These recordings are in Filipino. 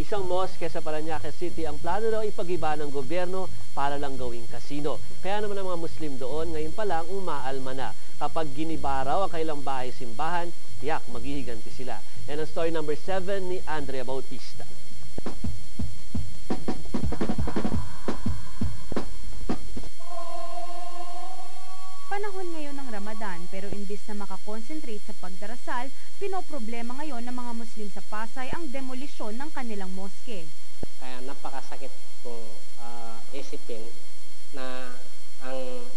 Isang mosque sa Parañaque City ang plano daw ipag-iba ng gobyerno para lang gawing kasino. Kaya naman ang mga Muslim doon ngayon pa lang umaalma na. Kapag giniba raw ang kailang bahay-simbahan, tiyak maghihiganti sila. Yan ang story number 7 ni Andrea Bautista. Panahon ngayon ng Ramadan pero imbis na makakonsentrate sa pagdarasal, pinoproblema ngayon ng mga Muslim sa Pasay ang demolisyon ng kanilang moske. Kaya napakasakit kung isipin na ang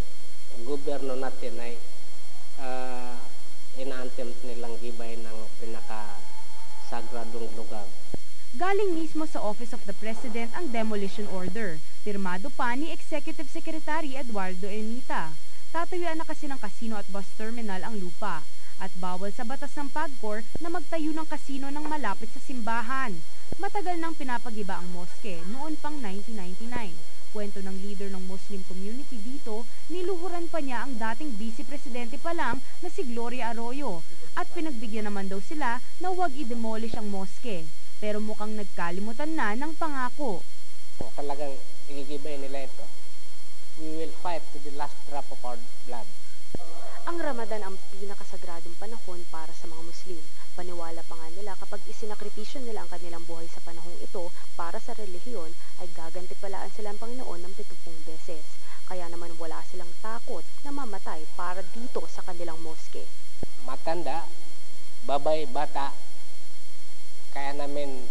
gobyerno natin ay ina-attempt nilang gibay ng pinakasagradong lugar. Galing mismo sa Office of the President ang demolition order. Pirmado pa ni Executive Secretary Eduardo Ermita. Tatayuan na kasi ng casino at bus terminal ang lupa at bawal sa batas ng PAGCOR na magtayo ng casino ng malapit sa simbahan. Matagal nang pinapagiba ang moske noon pang 1999. Kwento ng leader ng Muslim community dito, niluhuran pa niya ang dating Vice Presidente pa lang na si Gloria Arroyo at pinagbigyan naman daw sila na huwag i-demolish ang moske. Pero mukhang nagkalimutan na ng pangako. Talagang igigibay nila ito. We will fight to the last drop of our blood. Ang Ramadan ang pinakasagradong panahon para sa mga Muslim. Paniwala pa nga nila kapag isinakripisyo nila ang kanilang buhay sa panahong ito para sa relihiyon ay gagantipalaan sila ng Panginoon ng 70 beses. Kaya naman wala silang takot na mamatay para dito sa kanilang moske. Matanda, babay, bata, kaya namin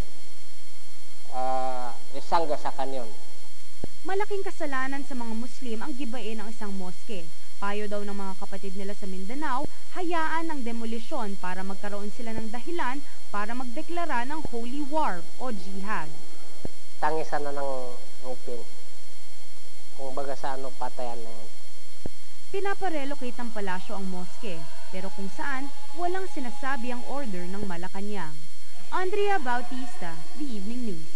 isangga sa kanyon. Malaking kasalanan sa mga Muslim ang gibain ng isang moske. Payo daw ng mga kapatid nila sa Mindanao, hayaan ang demolisyon para magkaroon sila ng dahilan para magdeklara ng holy war o jihad. Tangisan na ng ngipin. Kung baga sa patayan na yan. Pinaparelocate ng palasyo ang moske, pero kung saan, walang sinasabi ang order ng Malacanang. Andrea Bautista, The Evening News.